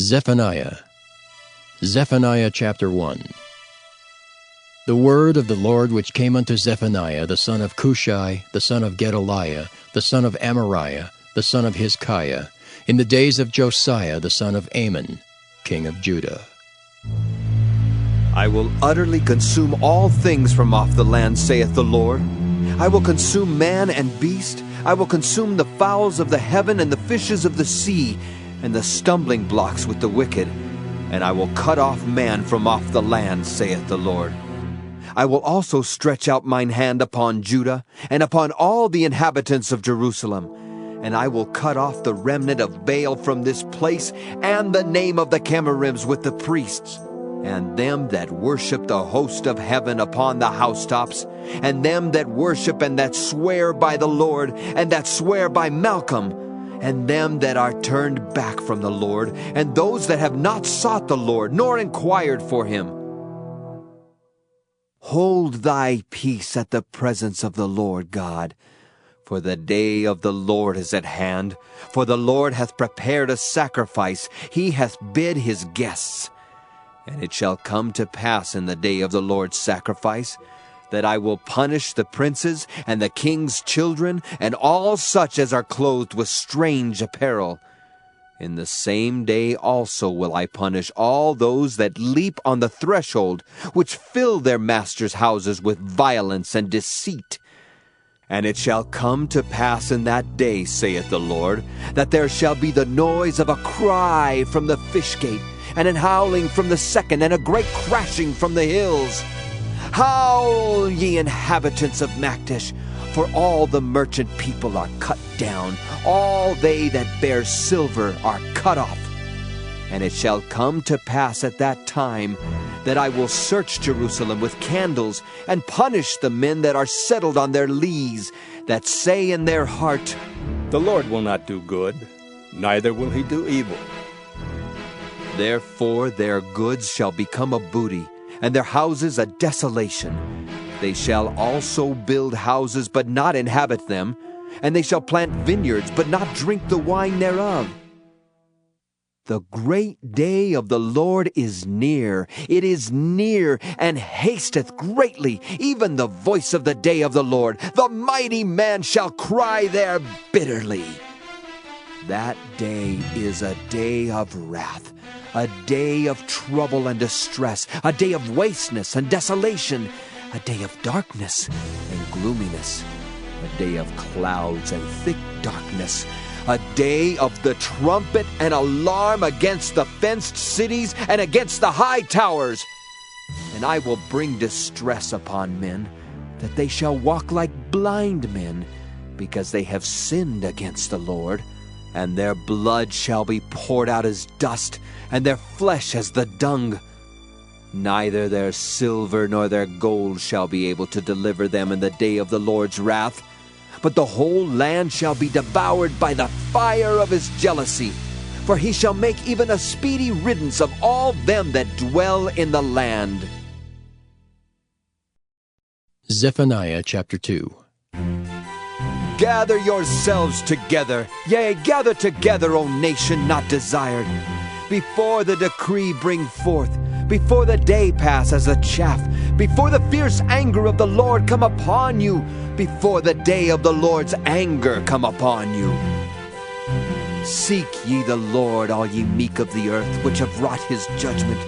Zephaniah. Zephaniah chapter 1. The word of the Lord which came unto Zephaniah, the son of Cushai, the son of Gedaliah, the son of Amariah, the son of Hizkiah, in the days of Josiah, the son of Amon, king of Judah. I will utterly consume all things from off the land, saith the Lord. I will consume man and beast. I will consume the fowls of the heaven and the fishes of the sea, and the stumbling blocks with the wicked. And I will cut off man from off the land, saith the Lord. I will also stretch out mine hand upon Judah, and upon all the inhabitants of Jerusalem. And I will cut off the remnant of Baal from this place, and the name of the Chemarims with the priests, and them that worship the host of heaven upon the housetops, and them that worship and that swear by the Lord, and that swear by Malcolm, and them that are turned back from the Lord, and those that have not sought the Lord, nor inquired for him. Hold thy peace at the presence of the Lord God, for the day of the Lord is at hand. For the Lord hath prepared a sacrifice, he hath bid his guests. And it shall come to pass in the day of the Lord's sacrifice, that I will punish the princes and the king's children, and all such as are clothed with strange apparel. In the same day also will I punish all those that leap on the threshold, which fill their masters' houses with violence and deceit. And it shall come to pass in that day, saith the Lord, that there shall be the noise of a cry from the fish gate, and an howling from the second, and a great crashing from the hills. Howl, ye inhabitants of Maktesh, for all the merchant people are cut down, all they that bear silver are cut off. And it shall come to pass at that time that I will search Jerusalem with candles, and punish the men that are settled on their lees, that say in their heart, The Lord will not do good, neither will he do evil. Therefore their goods shall become a booty, and their houses a desolation. They shall also build houses, but not inhabit them, and they shall plant vineyards, but not drink the wine thereof. The great day of the Lord is near. It is near, and hasteth greatly, even the voice of the day of the Lord. The mighty man shall cry there bitterly. That day is a day of wrath, a day of trouble and distress, a day of wasteness and desolation, a day of darkness and gloominess, a day of clouds and thick darkness, a day of the trumpet and alarm against the fenced cities and against the high towers. And I will bring distress upon men, that they shall walk like blind men, because they have sinned against the Lord. And their blood shall be poured out as dust, and their flesh as the dung. Neither their silver nor their gold shall be able to deliver them in the day of the Lord's wrath. But the whole land shall be devoured by the fire of his jealousy. For he shall make even a speedy riddance of all them that dwell in the land. Zephaniah chapter 2. Gather yourselves together, yea, gather together, O nation not desired. Before the decree bring forth, before the day pass as a chaff, before the fierce anger of the Lord come upon you, before the day of the Lord's anger come upon you. Seek ye the Lord, all ye meek of the earth, which have wrought his judgment.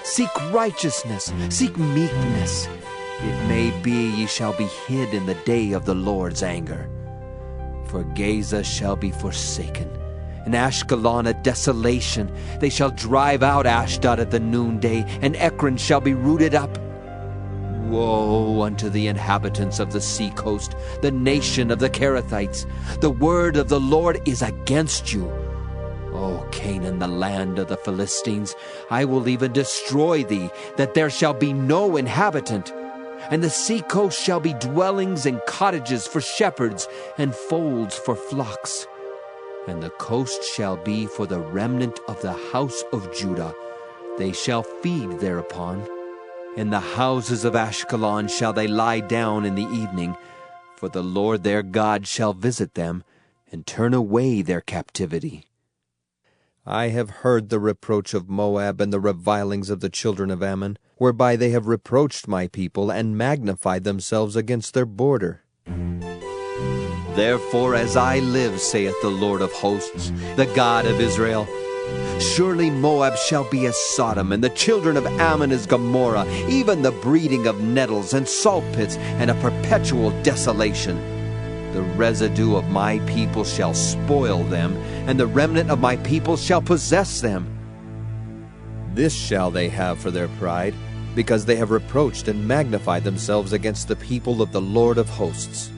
Seek righteousness, seek meekness. It may be ye shall be hid in the day of the Lord's anger. For Gaza shall be forsaken, and Ashkelon a desolation. They shall drive out Ashdod at the noonday, and Ekron shall be rooted up. Woe unto the inhabitants of the sea coast, the nation of the Kerethites. The word of the Lord is against you. O Canaan, the land of the Philistines, I will even destroy thee, that there shall be no inhabitant. And the sea coast shall be dwellings and cottages for shepherds, and folds for flocks. And the coast shall be for the remnant of the house of Judah. They shall feed thereupon. In the houses of Ashkelon shall they lie down in the evening, for the Lord their God shall visit them, and turn away their captivity. I have heard the reproach of Moab and the revilings of the children of Ammon, whereby they have reproached my people and magnified themselves against their border. Therefore, as I live, saith the Lord of hosts, the God of Israel, surely Moab shall be as Sodom, and the children of Ammon as Gomorrah, even the breeding of nettles and salt pits, and a perpetual desolation. The residue of my people shall spoil them, and the remnant of my people shall possess them. This shall they have for their pride, because they have reproached and magnified themselves against the people of the Lord of hosts.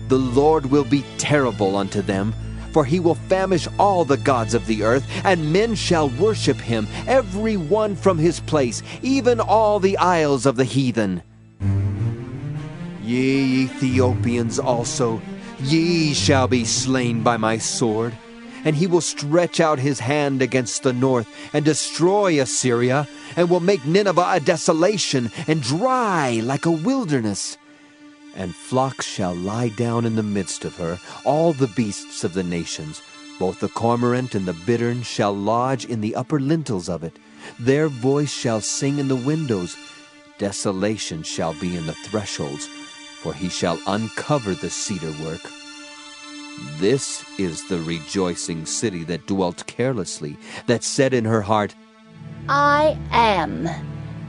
The Lord will be terrible unto them, for he will famish all the gods of the earth, and men shall worship him, every one from his place, even all the isles of the heathen. Ye Ethiopians also, ye shall be slain by my sword, and he will stretch out his hand against the north, and destroy Assyria, and will make Nineveh a desolation, and dry like a wilderness. And flocks shall lie down in the midst of her, all the beasts of the nations, both the cormorant and the bittern shall lodge in the upper lintels of it. Their voice shall sing in the windows. Desolation shall be in the thresholds, for he shall uncover the cedar work. This is the rejoicing city that dwelt carelessly, that said in her heart, I am,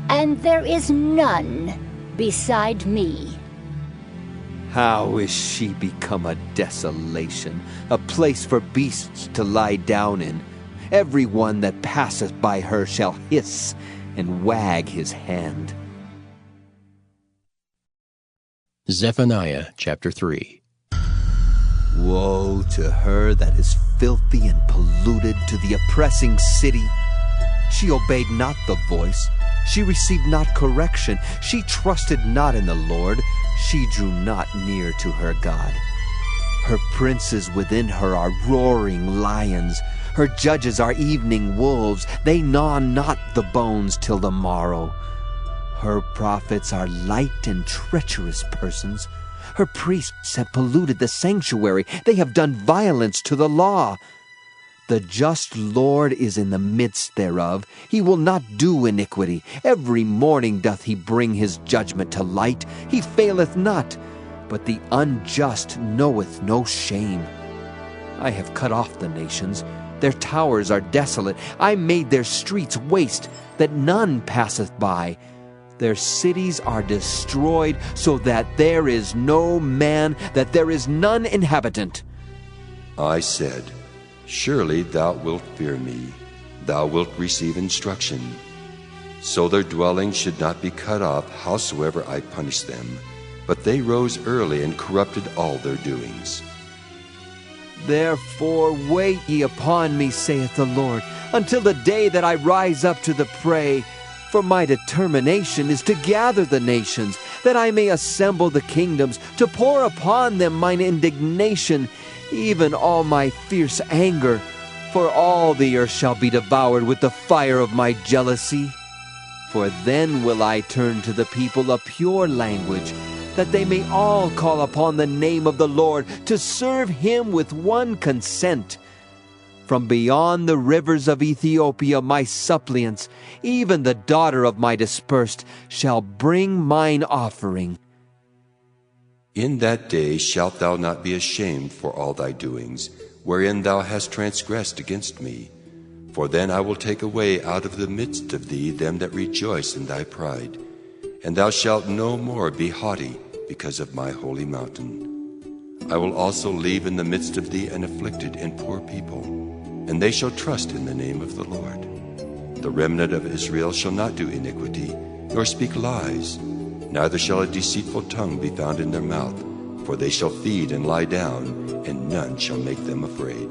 and there is none beside me. How is she become a desolation, a place for beasts to lie down in? Every one that passeth by her shall hiss and wag his hand. Zephaniah chapter 3. Woe to her that is filthy and polluted, to the oppressing city. She obeyed not the voice, she received not correction, she trusted not in the Lord, she drew not near to her God. Her princes within her are roaring lions, her judges are evening wolves, they gnaw not the bones till the morrow. Her prophets are light and treacherous persons. Her priests have polluted the sanctuary. They have done violence to the law. The just Lord is in the midst thereof. He will not do iniquity. Every morning doth he bring his judgment to light. He faileth not. But the unjust knoweth no shame. I have cut off the nations. Their towers are desolate. I made their streets waste, that none passeth by. Their cities are destroyed, so that there is no man, that there is none inhabitant. I said, Surely thou wilt fear me, thou wilt receive instruction. So their dwellings should not be cut off, howsoever I punish them. But they rose early and corrupted all their doings. Therefore wait ye upon me, saith the Lord, until the day that I rise up to the prey. For my determination is to gather the nations, that I may assemble the kingdoms, to pour upon them mine indignation, even all my fierce anger. For all the earth shall be devoured with the fire of my jealousy. For then will I turn to the people a pure language, that they may all call upon the name of the Lord, to serve him with one consent. From beyond the rivers of Ethiopia my suppliants, even the daughter of my dispersed, shall bring mine offering. In that day shalt thou not be ashamed for all thy doings, wherein thou hast transgressed against me. For then I will take away out of the midst of thee them that rejoice in thy pride, and thou shalt no more be haughty because of my holy mountain. I will also leave in the midst of thee an afflicted and poor people, and they shall trust in the name of the Lord. The remnant of Israel shall not do iniquity, nor speak lies, neither shall a deceitful tongue be found in their mouth, for they shall feed and lie down, and none shall make them afraid.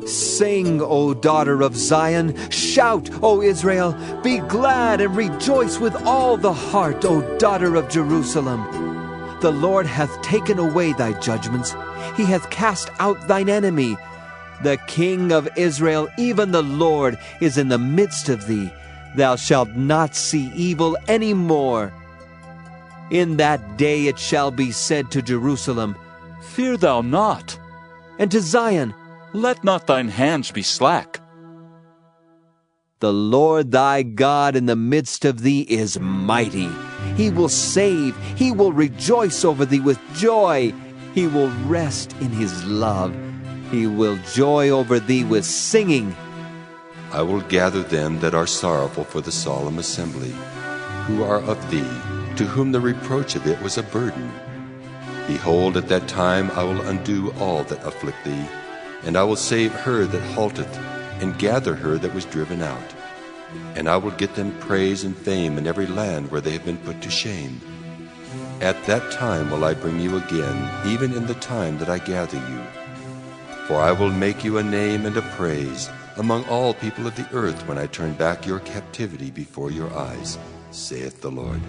Sing, O daughter of Zion, shout, O Israel, be glad and rejoice with all the heart, O daughter of Jerusalem. The Lord hath taken away thy judgments, he hath cast out thine enemy. The King of Israel, even the Lord, is in the midst of thee. Thou shalt not see evil any more. In that day it shall be said to Jerusalem, Fear thou not. And to Zion, Let not thine hands be slack. The Lord thy God in the midst of thee is mighty. He will save. He will rejoice over thee with joy. He will rest in his love. He will joy over thee with singing. I will gather them that are sorrowful for the solemn assembly, who are of thee, to whom the reproach of it was a burden. Behold, at that time I will undo all that afflict thee, and I will save her that halteth, and gather her that was driven out. And I will get them praise and fame in every land where they have been put to shame. At that time will I bring you again, even in the time that I gather you. For I will make you a name and a praise among all people of the earth when I turn back your captivity before your eyes, saith the Lord.